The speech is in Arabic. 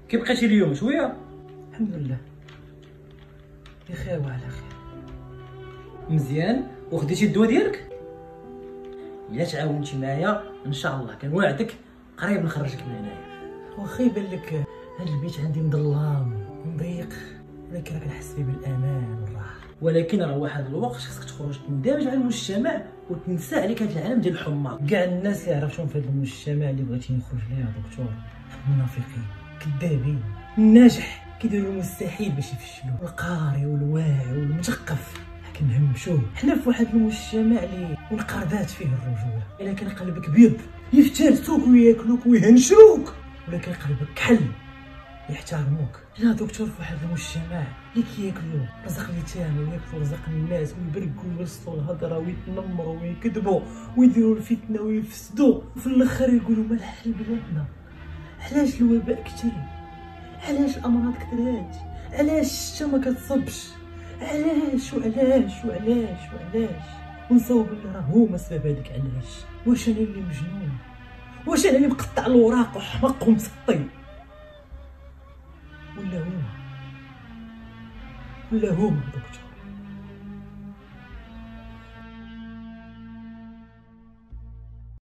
كي بقيتي اليوم شويه؟ الحمد لله بخير وعلى خير. مزيان. وخديتي الدواء ديالك؟ الا تعاونتي معايا ان شاء الله كنواعدك قريب نخرجك من هنايا. واخا يبان لك هاد البيت عندي مظلام ومضيق، ولكن راه كنحس فيه بالامان والراحه. ولكن راه واحد الوقت خصك تخرج تندمج على المجتمع وتنسى عليك هاد العالم ديال الحمار. كاع الناس اللي عرفتهم في هذا المجتمع اللي بغيتي نخرج ليه يا دكتور منافقين كذابين. الناجح كيديروا المستحيل باش يفشلوا، القاري والواعي والمثقف كنهمشوه. حنا في واحد المجتمع اللي انقرضات فيه الرجوله، الا كان قلبك بيض يفترسوك وياكلوك ويهنشوك، ولكن قلبك كحل يحترموك. حنا دكتور في واحد المجتمع اللي كياكلوا رزق اليتامى وياكلوا رزق الناس ويبرقوا ويوصلوا الهضره ويتنمروا ويكذبوا ويديروا الفتنه ويفسدوا، وفي الاخر يقولوا ما الحل بلادنا. علاش الوباء كثر؟ علاش الامراض كثرات؟ علاش الشتا ما كتصبش؟ علاش وعلاش وعلاش وعلاش؟ ونصاوب اللي راه هما سبب هذيك. علاش؟ واش انا اللي مجنون؟ واش انا اللي مقطع الوراق وحمق ومسطي؟ ولا هما دكتور؟